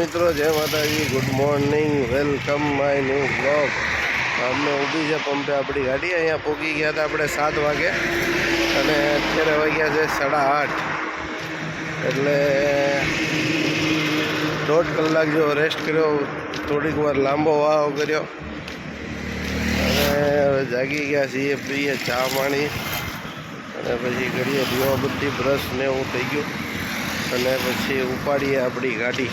મિત્રો, જય માતાજી, good morning, welcome my new blog. અમને ઊભી છે પંપે આપણી ગાડી. અહીંયા પહોંચી ગયા હતા આપણે 7 વાગે અને અત્યારે વાગ્યા છે 8:30. એટલે 1.5 કલાક જેવો રેસ્ટ કર્યો, થોડીક વાર લાંબો વાહો કર્યો અને જાગી ગયા છીએ. પીએ ચા પાણી અને પછી કરીએ દીવાબત્તી, બ્રશ ને એવું થઈ ગયું અને પછી ઉપાડીએ આપણી ગાડી.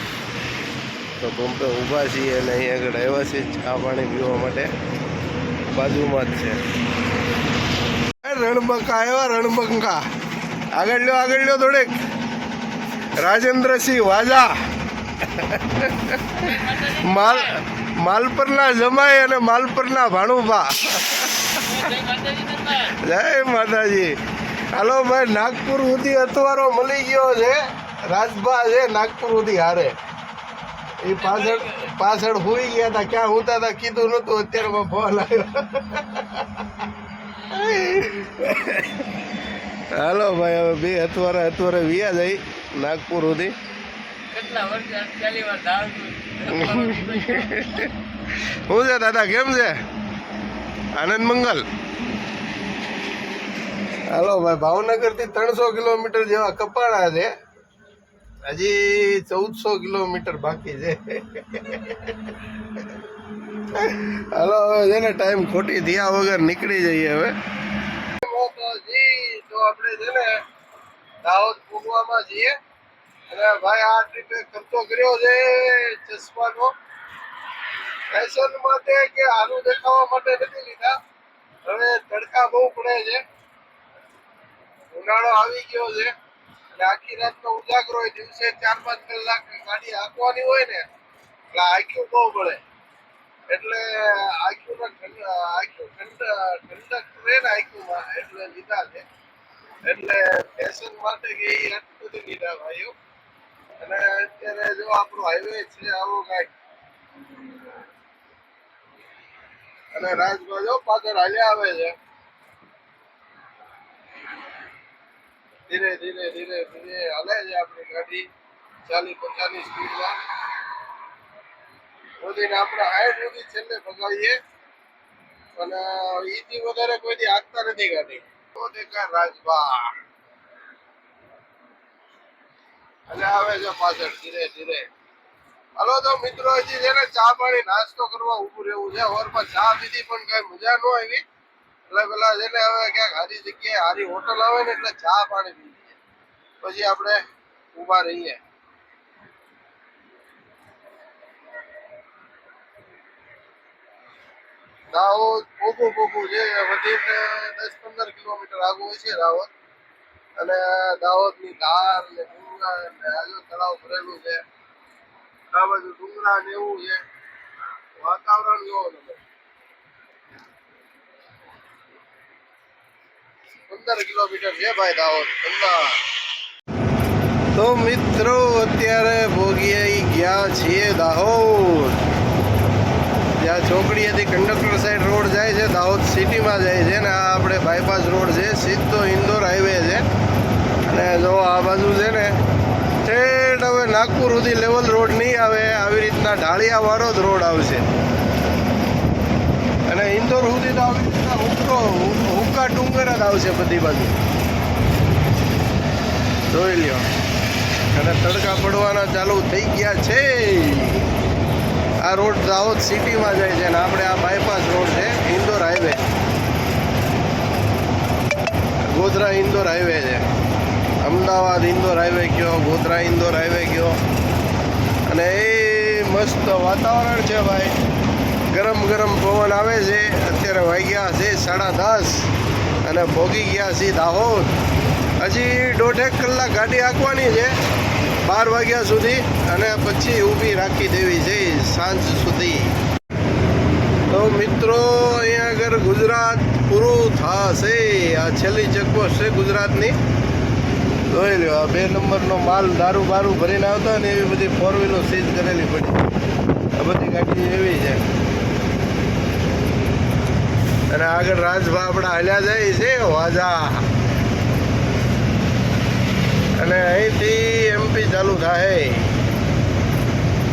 તો પંપે ઊભા છીએ અને અહીં આગળ આવ્યા છીએ ચા પાણી પીવા માટે. બાજુમાં જ છે રણબંકા આવ્યા, રણબંકા. આગળ લ્યો થોડેક. રાજેન્દ્રસિંહ વાજા માલપરના જમાઈ અને માલપરના ભાણુભા. જય માતાજી. હાલો ભાઈ, નાગપુર સુધી અથવારો મળી ગયો છે. રાજભા છે નાગપુર સુધી હારે. એ પાછળ હોઈ ગયા હતા. ક્યાં હોતા હતા કીધું નતું. અત્યારે ફોન આવ્યો. હાલો ભાઈ, હવે બે અથવારે વિયા જાય નાગપુર સુધી. શું છે દાદા, કેમ છે? આનંદ મંગલ. હાલો ભાઈ, ભાવનગર થી 300 કિલોમીટર જેવા કપાણા છે. હજી 1400 કિલોમીટર બાકી છે. હાલો હવે છે ને ટાઈમ ખોટી થયા વગર નીકળી જઈએ હવે. તો આપણે છે ને દાહોદ પૂગવામાં છીએ અને ભાઈ આ ટ્રીપે ખર્ચો કર્યો છે ચશ્માનો. ફેશન માટે કે આનું દેખાવા માટે નથી લીધા. હવે તડકા બહુ પડે છે, ઉનાળો આવી ગયો છે એટલે આખી રાતનો ઉજાગરો હોય. દિવસે 4-5 કલાક ગાડી હાંકવાની હોય ને એટલે આંખ્યું બહુ પડે. એટલે ઠંડક રહે ને આંખ્યુંમાં, એટલે લીધા છે. એટલે ફેશન માટે કે એ આટલું બધું લીધા ભાઈઓ. અને અત્યારે જો આપણો હાઈવે છે આવો કાંઈક, અને રાજભાઈ પાછળ હાલ્યા આવે છે. ધીરે ધીરે હાલે છે આપણી ગાડી 40-50 સ્પીડમાં. મોદીને આપણે 60 સુધી છેલ્લે ભગાવીએ, અને એથી વધારે કોઈથી હાંકતા નથી ગાડી. તો દેખાય રાજભા અને આવે છે પાછળ ધીરે. હાલો તો મિત્રો, હજી છે ને ચા પાણી નાસ્તો કરવા ઊભું રહેવું છે. ઓરમાં ચા પીધી પણ કઈ મજા ન આવી. એટલે પેલા છે ને હવે ક્યાંક સારી જગ્યાએ સારી હોટલ આવે ને એટલે ચા પાણી પી લઈએ, પછી આપણે ઊભા રહીએ. દાહોદ પોગું છે, વધીને 10-15 કિલોમીટર આગળ હોય છે દાહોદ. અને દાહોદની ધાર ને ડુંગરા ને આજુ તળાવ ભરેલું છે. આ બાજુ ડુંગરા ને એવું છે. વાતાવરણ જોવો તમે. 15 કિલોમીટર છે ભાઈ દાહોદ. તો મિત્રો, અત્યારે ભોગી ગયા છીએ દાહોદ. જ્યાં ચોકડી હતી કંડક્ટર સાઈડ રોડ જાય છે, દાહોદ સિટીમાં જાય છે. ને આ આપણે બાયપાસ રોડ છે, સીધો ઇન્દોર હાઈવે છે. અને જો આ બાજુ છે ને ઠેઠ હવે નાગપુર સુધી લેવલ રોડ નહીં આવે, આવી રીતના ઢાળિયા વાળો જ રોડ આવશે. અને ઇન્દોર સુધી તો આવી રીતના હુક્કા ડુંગર જ આવશે બધી બાજુ. જોઈ લ્યો. અને તડકા પડવાના ચાલુ થઈ ગયા છે. આ રોડ દાહોદ સિટીમાં જાય છે અને આપણે આ બાયપાસ રોડ છે, ઇન્દોર હાઈવે, ગોધરા ઇન્દોર હાઈવે છે. અમદાવાદ ઇન્દોર હાઈવે કયો, ગોધરા ઇન્દોર હાઈવે કયો. અને એ મસ્ત વાતાવરણ છે ભાઈ. ગરમ પવન આવે છે. અત્યારે વાગ્યા છે 10:30 અને ભોગી ગયા છે દાહોદ. હજી 1.5 કલાક ગાડી હાંકવાની છે 12 વાગ્યા સુધી, અને પછી ઊભી રાખી દેવી છે સાંજ સુધી. તો મિત્રો, અહીંયા આગળ ગુજરાત પૂરું થશે. આ છેલ્લી ચેકપોસ્ટ છે ગુજરાતની. જોઈ લો, આ 2 નંબરનો માલ દારૂ બારૂ ભરીને આવતા ને એવી બધી 4 વ્હીલો સીઝ કરેલી પડી. આ બધી ગાડી એવી છે. અને આગળ રાજભા આપણા હાલ્યા જાય છે વાજા. અને અહીંથી એમપી ચાલુ થાય.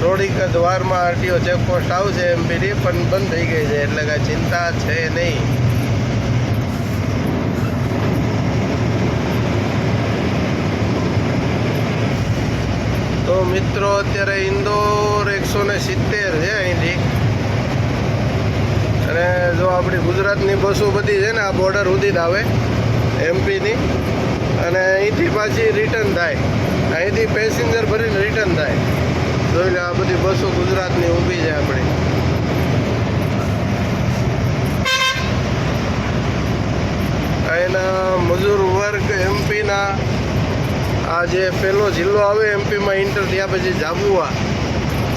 થોડીક જ વારમાં આરટીઓ ચેકપોસ્ટ આવશે એમપીની, પણ બંધ થઈ ગઈ છે એટલે કાંઈ ચિંતા છે નહીં. તો મિત્રો અત્યારે ઇન્દોર 170 છે અહીંથી. અને જો આપણી ગુજરાતની બસો બધી છે ને આ બોર્ડર સુધી જ આવે એમપીની, અને અહીંથી પાછી રિટર્ન થાય. અહીંથી પેસેન્જર ભરીને રિટર્ન થાય. જોઈ લે, આ બધી બસો ગુજરાતની ઊભી છે આપણી. અહીંના મજૂર વર્ગ એમપીના, આ જે પહેલો જિલ્લો આવે એમપીમાં ઇન્ટર થયા પછી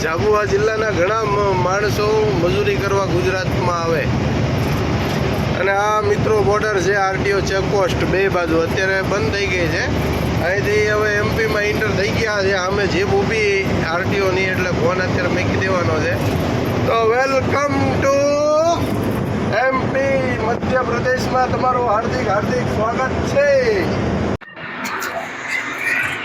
ઝાબુઆ જિલ્લાના ઘણા માણસો મજૂરી કરવા ગુજરાતમાં આવે. અને આ મિત્રો બોર્ડર છે આરટીઓ ચેકપોસ્ટ બે બાજુ અત્યારે બંધ થઈ ગઈ છે. અહીંથી હવે એમપીમાં ઇન્ટર થઈ ગયા છે. અમે જીપ ઊભી આરટીઓની એટલે ફોન અત્યારે મૂકી દેવાનો છે. તો વેલકમ ટુ એમપી, મધ્યપ્રદેશમાં તમારું હાર્દિક સ્વાગત છે.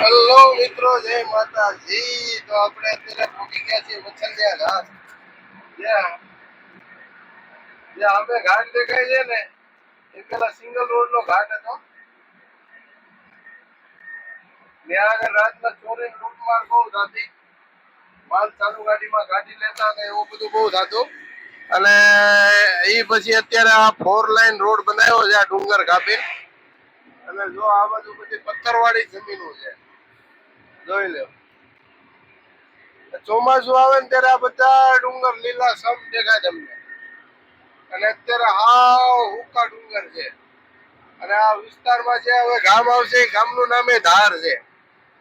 હેલો મિત્રો, જય માતાજી. તો આપણે અત્યારે પહોંચી ગયા છીએ મચ્છલિયા ઘાટ. જ્યાં આપણે ઘાટ દેખાય છે ને એ પેલા સિંગલ રોડ નો ઘાટ હતો. ત્યાં આગળ રાતના ચોરી લૂંટમાર બહુ થતી, માલ ચાલુ ગાડીમાં કાઢી લેતા ને એવું બધું બહુ થતું. અને એ પછી અત્યારે આ 4 લાઈન રોડ બનાવ્યો છે આ ડુંગર કાપી. અને જો આ બાજુ બધી પથ્થરવાળી જમીનો છે, જોઈ લો. ચોમાસું આવે ને ત્યારે આ બધા ડુંગર લીલા સમ દેખાય તમને. અને અત્યારે હાવ હુકા ડુંગર છે. અને આ વિસ્તારમાં જે હવે ગામ આવશે એ ગામનું નામ એ ધાર છે,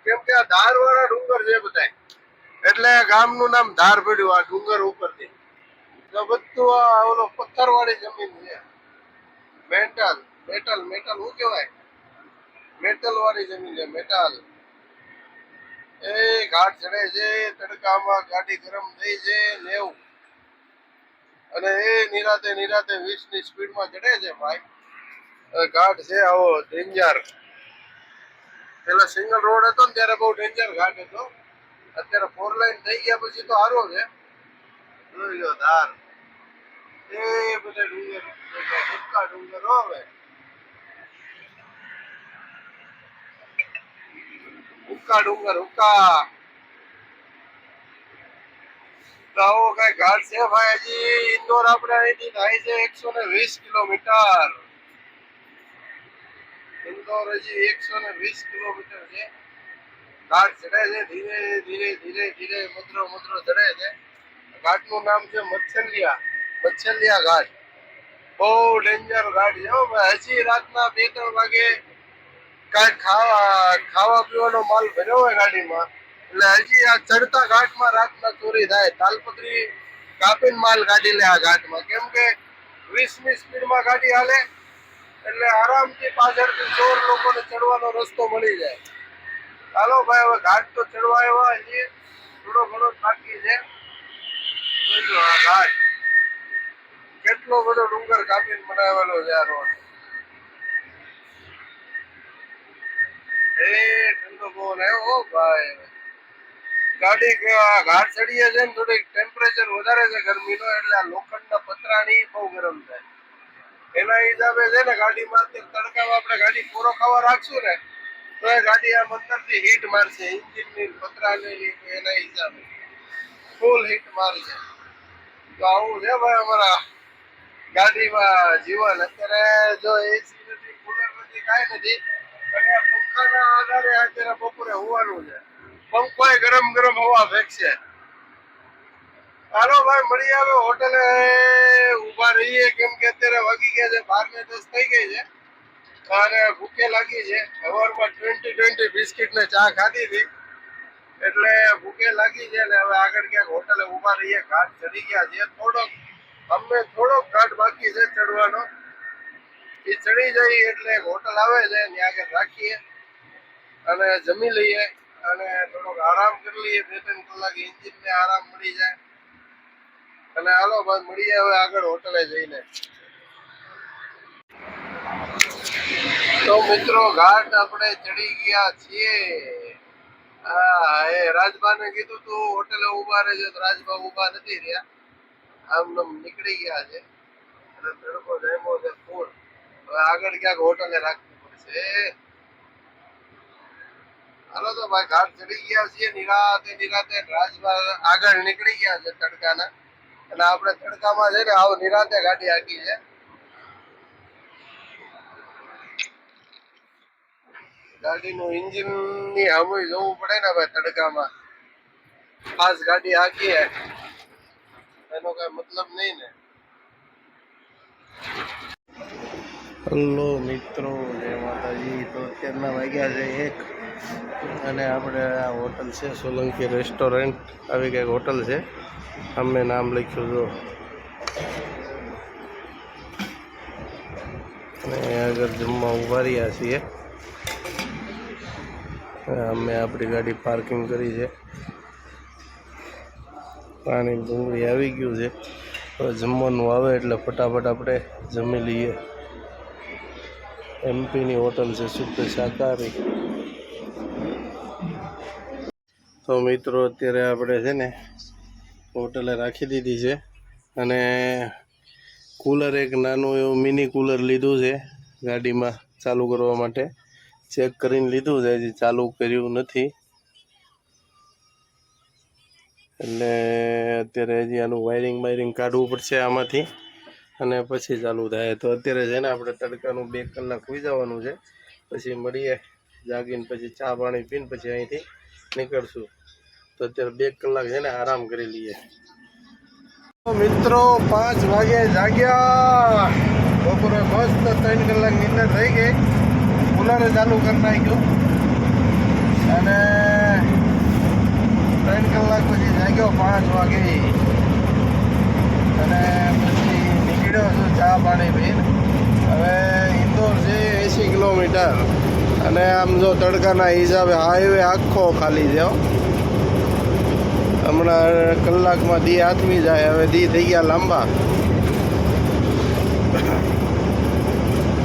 કેમ કે આ ધાર વાળા ડુંગર છે બધા, એટલે ગામનું નામ ધાર પડ્યું આ ડુંગર ઉપરથી. તો બધું આ ઓલો પથ્થરવાળી જમીન છે. મેટલ શું કહેવાય, મેટલ વાળી જમીન છે, મેટલ. એ ઘાટ ચડે છે તડકામાં, ગાડી ગરમ થઈ છે 90, અને એ નિરાતે 20ની સ્પીડમાં ચડે છે ભાઈ. ઘાટ છે આવો ડેન્જર. પેલા સિંગલ રોડ હતો ને ત્યારે બહુ ડેન્જર ઘાટ હતો. અત્યારે 4 લાઈન થઈ ગયા પછી તો સારો છે. જોઈ લો ધાર, એ બધા ડુંગર, હુક્કા ડુંગર હવે હુક્કા ડુંગર હુક્કા. તો આવો કઈ ઘાટ છે ભાઈ. હજી ઇન્દોર આપણે અહીંથી થાય છે 120 કિલોમીટર. ઇન્દોર હજી 120 કિલોમીટર છે. ઘાટ ચડે છે ધીરે ધીરે મધરો ચડે છે. ઘાટનું નામ છે મચ્છલિયા ઘાટ. બહુ ડેન્જર ઘાટ છે ભાઈ. હજી રાતના 2-3 વાગે કાંઈ ખાવા પીવાનો માલ ભર્યો હોય ગાડીમાં, એટલે હજી આ ચડતા ઘાટમાં રાતના ચોરી થાય. તાલપત્રી કાપીને માલ કાઢી લે આ ઘાટમાં, કેમ કે 20ની સ્પીડમાં ગાડી હાલે એટલે આરામથી પાછળથી ચોર લોકોને ચડવાનો રસ્તો મળી જાય. ચાલો ભાઈ, હવે ઘાટ તો ચડવા આવ્યા, હજી થોડો ઘણો બાકી છે. આ ઘાટ કેટલો બધો ડુંગર કાપીને બનાવેલો છે આ રોડ. એ ઠંડો પવન આવ્યો ભાઈ. ગાડી ઘાટ ચડીએ છે ને થોડીક ટેમ્પરેચર વધારે છે ગરમીનો, એટલે આ લોખંડના પતરાની બહુ ગરમ થાય. એના હિસાબે છે ને ગાડીમાં તડકામાં આપણે ગાડી પૂરો ખાવા રાખશું ને તો એ ગાડી આ અંદરથી હીટ મારશે, એન્જિનની પતરાની એના હિસાબે ફૂલ હીટ મારશે. તો આવું છે ભાઈ અમારા ગાડીમાં જીવન. અત્યારે જો એસી નથી, કુલર નથી, કાંઈ નથી, અને પંખાના આધારે અત્યારે બપોરે હોવાનું છે. પંખો ગરમ હવા ફેંકશે. હાલો ભાઈ, મળી આવે હોટલે ઉભા રહીએ, કેમ કે અત્યારે વાગી ગયા છે 12 ને 10 થઈ ગઈ છે અને ભૂખે લાગી છે. સવારમાં 20 બિસ્કિટ ને ચા ખાધી હતી એટલે ભૂખે લાગી છે ને હવે આગળ ક્યાંક હોટલે ઉભા રહીએ. ઘાટ ચડી ગયા છે, થોડોક ઘાટ બાકી છે ચડવાનો. એ ચડી જાય એટલે હોટલ આવે છે ત્યાં આગળ રાખીએ અને જમી લઈએ અને થોડોક આરામ કરી લઈએ. 2-3 કલાક એન્જિનને આરામ મળી જાય. અને હાલો ભાઈ, મળીએ હવે આગળ હોટલે જઈને. તો મિત્રો, ઘાટ આપણે ચડી ગયા છીએ હા, એ રાજભાને કીધું તું હોટેલે ઉભા રહેજો તો રાજભા ઉભા નથી રહ્યા, આમ નીકળી ગયા છે. અને તડકો જામ્યો છે ફૂલ. હવે આગળ ક્યાંક હોટલે રાખવી પડશે. હાલો તો ભાઈ ઘાટ ચડી ગયા છીએ નિરાતે નિરાતે. રાજભા આગળ નીકળી ગયા છે તડકાના, અને આપણે તડકામાં છે ને આવો નિરાતે ગાડી હાકી છે. ગાડીનું એન્જિન ની સામે જોવું પડે ને ભાઈ તડકામાં. ખાસ ગાડી હાકીએ એનો કઈ મતલબ નહીં ને. હલો મિત્રો, જય માતાજી. તો અત્યારના વાગ્યા છે 1 અને આપણે આ હોટલ છે સોલંકી રેસ્ટોરન્ટ, આવી કંઈક હોટલ છે. અમે નામ લખ્યું જો, અને આગળ જમવા ઉભા રહ્યા છીએ. અમે આપણી ગાડી પાર્કિંગ કરી છે. પાણી ડુંગળી આવી ગયું છે. હવે જમવાનું આવે એટલે ફટાફટ આપણે જમી લઈએ. એમપીની હોટલ છે શુદ્ધ શાકાહારી. તો મિત્રો અત્યારે આપણે છે ને હોટલે રાખી દીધી છે, અને કૂલર એક નાનું એવું મિની કૂલર લીધું છે ગાડીમાં ચાલુ કરવા માટે. ચેક કરીને લીધું છે, હજી ચાલુ કર્યું નથી. એટલે અત્યારે હજી આનું વાયરિંગ કાઢવું પડશે આમાંથી, અને પછી ચાલુ થાય. તો અત્યારે છે ને આપણે તડકાનું 2 કલાક સુઈ જવાનું છે, પછી મળીએ જાગીને, પછી ચા પાણી પીને પછી અહીંથી નીકળશું. તો અત્યારે 2 કલાક છે ને આરામ કરી લઈએ. મિત્રો 5 વાગે જાગ્યા. બપોરે મસ્ત 3 કલાક નીંદર થઈ ગઈ. કુલરે ચાલુ કરી નાખ્યું, અને 3 કલાક પછી જાગ્યો 5 વાગે, અને પછી નીકળ્યો છું ચા પાણી પીને. હવે ઇન્દોર છે 80 કિલોમીટર, અને આમ જો તડકાના હિસાબે હાઈવે આખો ખાલી છે. હમણાં કલાકમાં દી આથમી જાય. હવે દી થઈ ગયા લાંબા.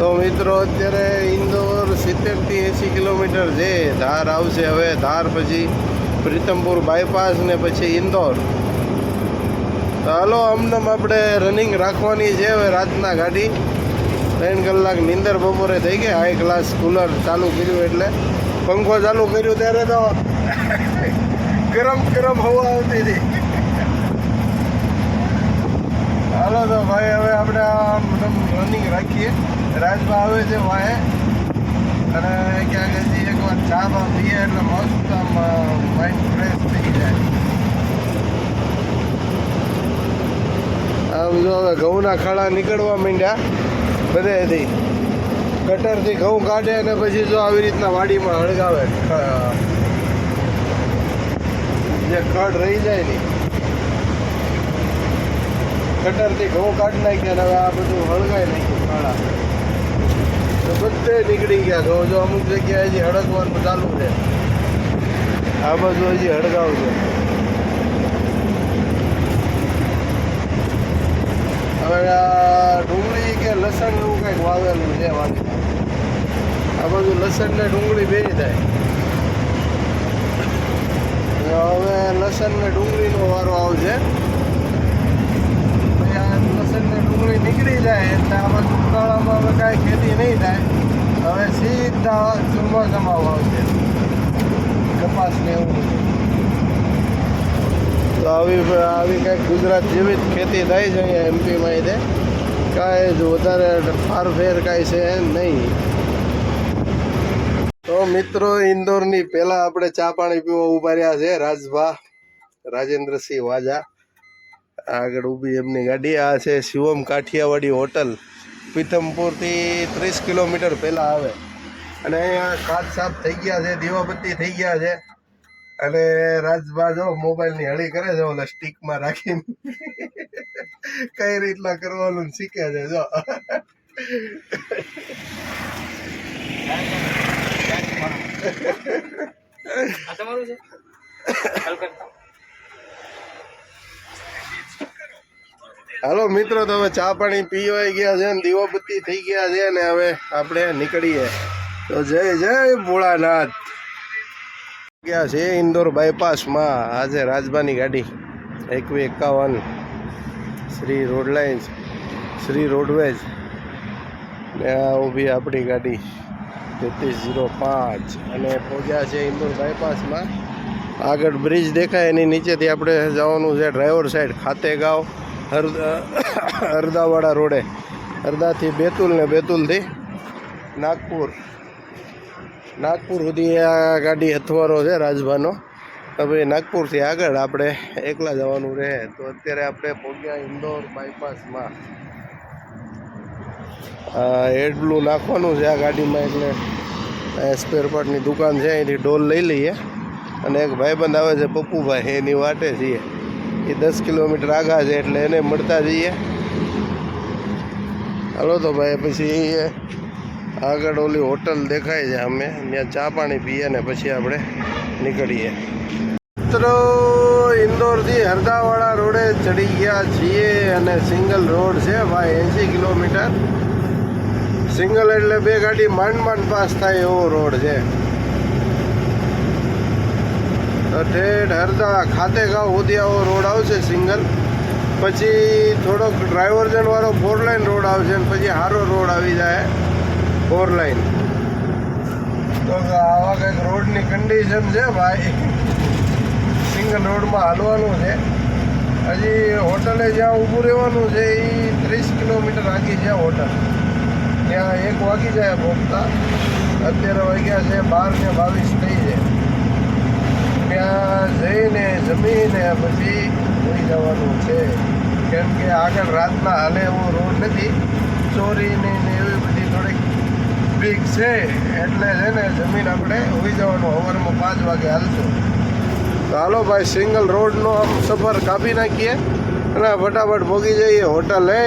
તો મિત્રો અત્યારે ઇન્દોર 70 થી 80 કિલોમીટર છે. ધાર આવશે હવે, ધાર પછી પ્રીતમપુર બાયપાસ ને પછી ઇન્દોર. તો હાલો આમનામ આપણે રનિંગ રાખવાની છે હવે રાતના ગાડી. 3 કલાક નીંદર બપોરે થઈ ગઈ. હાઈ ક્લાસ કુલર ચાલુ કર્યું એટલે પંખો ચાલુ કર્યું ત્યારે તો ગરમ ગરમ હવા આવતી હતી. હાલો તો ભાઈ હવે આપણે આમ રનિંગ રાખીએ. રાજમાં આવે છે વાહે, અને ક્યાંક હજી એકવાર ચા બા પીએ એટલે મસ્ત આમ માઇન્ડ ફ્રેશ થઈ જાય. આમ જો હવે ઘઉંના ખાડા નીકળવા માંડ્યા બધેથી. ગટરથી ઘઉં કાઢે અને પછી જો આવી રીતના વાડીમાં હળગાવે. જે ખડ રહી જાય ને ગટરથી ઘઉં કાઢી નાખ્યા, અને હવે આ બધું હળગાઈ નાખ્યું ખાડા. તો બધે નીકળી ગયા ઘઉં. જો અમુક જગ્યાએ હજી હળગવાનું ચાલુ છે. આ બધું હજી હળગાવશે. હવે આ ડુંગળી કે લસણ એવું કંઈક વાવેલું છે વાડીમાં. આ બધું લસણ ને ડુંગળી બે થાય. હવે લસણ ને ડુંગળીનો વારો આવશે. લસણ ને ડુંગળી નીકળી જાય એટલે આ બધું ઉનાળામાં હવે કાંઈ ખેતી નહીં થાય. હવે સીધા ચોમાસામાં આવશે કપાસ ને એવું. તો આવી કંઈક ગુજરાત જેવી જ ખેતી થાય છે અહીંયા એમપીમાં. તે કાંઈ જ વધારે ફારફેર કાંઈ છે નહીં. તો મિત્રો ઇન્દોરની પહેલાં આપણે ચા પાણી પીવા ઊભા રહ્યા છે. રાજભા રાજેન્દ્રસિંહ વાજા આગળ ઊભી એમની ગાડી. આ છે શિવમ કાઠિયાવાડી હોટલ. પીથમપુરથી 30 કિલોમીટર પહેલાં આવે. અને અહીંયા કાચ સાફ થઈ ગયા છે, દીવાબત્તી થઈ ગયા છે. અને રાજભા જો મોબાઈલની હળી કરે છે ઓલા સ્ટીકમાં રાખીને. કઈ રીતના કરવાનું શીખે છે જો. હાલો મિત્રો, તો હવે ચા પાણી પીવાઈ ગયા છે ને દીવાબત્તી થઈ ગયા છે, ને હવે આપણે નીકળીએ. તો જય જય ભોળાનાથ. ક્યાં છે ઇન્દોર બાયપાસમાં આજે રાજભાની ગાડી 2151 Shri road lines Shri roadways ને આ ઊભી આપણી ગાડી 3305 અને પહોંચ્યા છે ઇન્દોર બાયપાસમાં. આગળ બ્રિજ દેખાય એની નીચેથી આપણે જવાનું છે ડ્રાઈવર સાઈડ ખાતેગાંવ હરદાવાડા રોડે, હરદાથી બેતુલ ને બેતુલથી નાગપુર સુધી આ ગાડી અથવારો છે રાજભાનો. હવે નાગપુરથી આગળ આપણે એકલા જવાનું રહે. તો અત્યારે આપણે પહોંચ્યા ઇન્દોર બાયપાસમાં. એડલું નાખવાનું છે આ ગાડીમાં, એટલે સ્પેર પાર્ટની દુકાન છે અહીંથી ડોલ લઈ લઈએ. અને એક ભાઈબંધ આવે છે પપ્પુભાઈ, એની વાટે છીએ. એ 10 કિલોમીટર આગા છે એટલે એને મળતા જઈએ. હાલો તો ભાઈ, પછી આગળ ઓલી હોટલ દેખાય છે અમે, ત્યાં ચા પાણી પીએ ને પછી આપણે નીકળીએ. મિત્રો ઇન્દોરથી હરદાવાડા રોડે ચડી ગયા છીએ અને સિંગલ રોડ છે ભાઈ, 80 કિલોમીટર. સિંગલ એટલે 2 ગાડી માંડ પાસ થાય એવો રોડ છે. ઠેઠ હરદા ખાતેગાંવ સુધી આવો રોડ આવશે સિંગલ. પછી થોડોક ડ્રાઈવર્જન વાળો 4 લાઇન રોડ આવશે અને પછી સારો રોડ આવી જાય 4 લાઇન. તો આવા કંઈક રોડની કન્ડિશન છે ભાઈ. સિંગલ રોડમાં હાલવાનું છે. હજી હોટલે જ્યાં ઊભું રહેવાનું છે એ 30 કિલોમીટર આગી છે હોટલ. ત્યાં 1 વાગી જાય પહોંચતા. અત્યારે વાગ્યા છે 12:22 થઈ છે. ત્યાં જઈને જમીને પછી હોઈ જવાનું છે, કેમ કે આગળ રાતના હાલે એવો રોડ નથી. ચોરીની ને એવી બધી થોડીક બીક છે, એટલે છે ને જમીન આપણે હોઈ જવાનું. સવારમાં 5 વાગે હાલશું. તો હાલો ભાઈ, સિંગલ રોડનો આમ સફર કાપી નાખીએ અને ફટાફટ પહોંચી જઈએ હોટલે.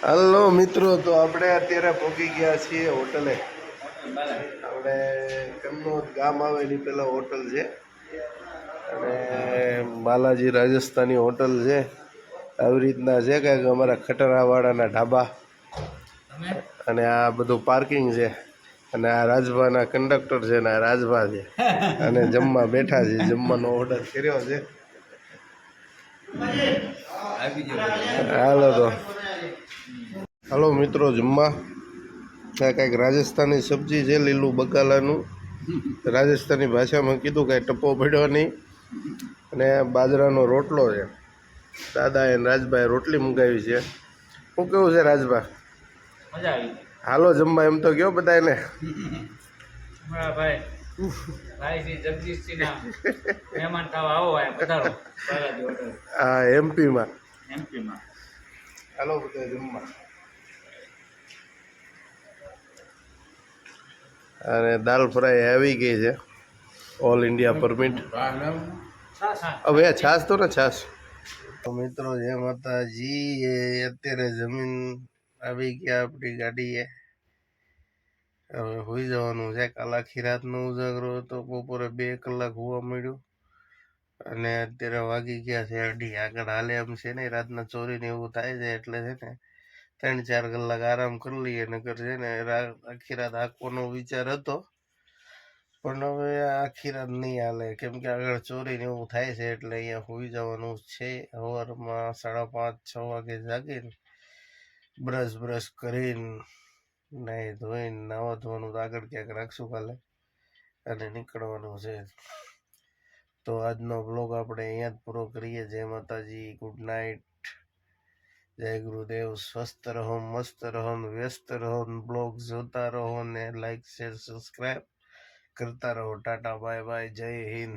હાલો મિત્રો, તો આપણે અત્યારે પહોંચી ગયા છીએ હોટલે. આપણે કન્નોજ ગામ આવે એની પહેલાં હોટલ છે અને બાલાજી રાજસ્થાની હોટલ છે. આવી રીતના છે કાંઈક અમારા ખટરાવાળાના ઢાબા. અને આ બધું પાર્કિંગ છે. અને આ રાજભાના કંડક્ટર છે ને આ રાજભા છે અને જમવા બેઠા છે. જમવાનો ઓર્ડર કર્યો છે. હાલો મિત્રો, જમવા કાંઈક રાજસ્થાની સબ્જી છે, લીલું બકાલાનું. રાજસ્થાની ભાષામાં કીધું કાંઈ ટપ્પો પડ્યો નહીં. અને બાજરાનો રોટલો છે. દાદાએ રાજભાઈ રોટલી મંગાવી છે. શું કેવું છે રાજભા? મજા આવી. હાલો જમવા એમ તો કયો બધા એને. હા, એમપીમાં. હાલો બધા જમવા. અને દાલ ફ્રાય આવી ગઈ છે, ઓલ ઇન્ડિયા પરમિટ. હવે છાશ તો ને છાશ. તો મિત્રો, જય માતાજી. અત્યારે જમીન આવી ગયા આપણી ગાડીએ. હવે હોઈ જવાનું છે. કાલ આખી રાતનો ઉજાગરો હતો. બપોરે 2 કલાક હોવા મળ્યું અને અત્યારે વાગી ગયા છે 2:30. આગળ હાલે એમ છે ને, રાતના ચોરીને એવું થાય છે એટલે છે ને 3-4 કલાક આરામ કરી લઈએ. નકર છે ને આખી રાત હાંકવાનો વિચાર હતો, પણ હવે આખી રાત નહીં હાલે, કેમ કે આગળ ચોરીને એવું થાય છે એટલે અહીંયા હોઈ જવાનું છે. સવારમાં 5:30-6 વાગે જાગીને બ્રશ કરીને નાહી ધોઈને નાવા ધોવાનું તો આગળ ક્યાંક રાખશું કાલે અને નીકળવાનું છે. તો આજનો બ્લોગ આપણે અહીંયા જ પૂરો કરીએ. જય માતાજી, ગુડ નાઇટ, જય ગુરુદેવ. સ્વસ્થ રહો, મસ્ત રહો, વ્યસ્ત રહો. બ્લોગ જોતા રહો ને લાઈક શેર સબસ્ક્રાइब करता रहो. टाटा बाय बाय, जय हिंद.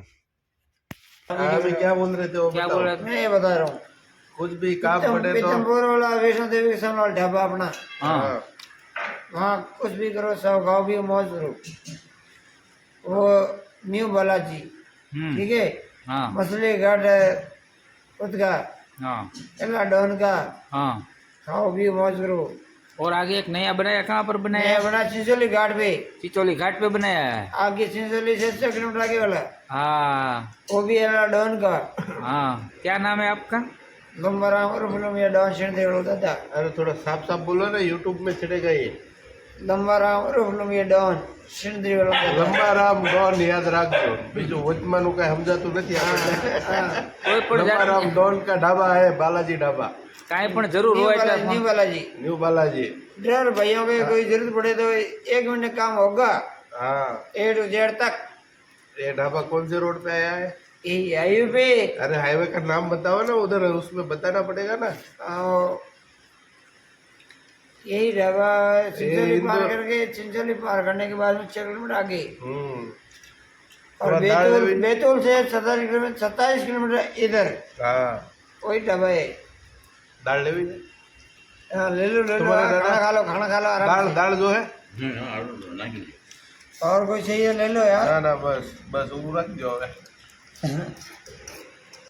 अभी क्या बोल रहे थे? क्या बोल रहे थे? मैं बता रहा हूँ. कुछ भी काम पड़े तो पीतमपुर वाला वैष्णो देवी के सामने ढाबा अपना, हाँ, वहाँ कुछ भी करो, सब गाँव भी मौज करो. वो न्यू बालाजी, ठीक है. हाँ मछली घाट उदगा, हाँ एला डॉन का, हाँ. खाओ भी मौज करो. और आगे एक नया बनाया, कहाँ पर बनाया नया है? बना चिंचोली घाट पे, चिचोली घाट पे बनाया है. आगे चिंचोली से 6 किलोमीटर आगे वाला, हाँ वो भी एला डॉन का. हाँ. क्या नाम है आपका? नंबर फिल्म या डॉन शेर देवड़ो दादा. अरे थोड़ा साफ साफ बोलो ना, यूट्यूब में चढ़ेगा ये. लंबाराम रुफलुमिया डॉन सिंदरी वाला લંબારામ ડોન યાદ રાખજો બીજું વચમાનું કઈ સમજાતું નથી આપણને કોઈ પણ લંબારામ જાતની ડોન કા ઢાબા है बालाजी ढाबा કાંઈ પણ જરૂર હોય એટલે new Balaji new Balaji driver भाइयों को कोई जरूरत पड़े तो 1 मिनट काम होगा हाँ ए टू जेड तक ये ढाबा कौन से रोड पे आया है यही हाईवे पे अरे हाईवे का नाम बताओ ना उधर उसमें बताना पड़ेगा ना यही ढाबा चिंचोली पार इंदौर- करके चिंचोली पार करने के बाद में 6 किलोमीटर आगे और थोड़ा दाल बैतूल लेवी- बैतूल से 27 किलोमीटर इधर हाँ वही ढाबा है दाल लेवी है? हाँ, ले लो तुम्हारा दादा- खाना खा लो आराम दाल से। दाल जो है और कोई चाहिए ले लो यार ना ना बस बस वो रख दो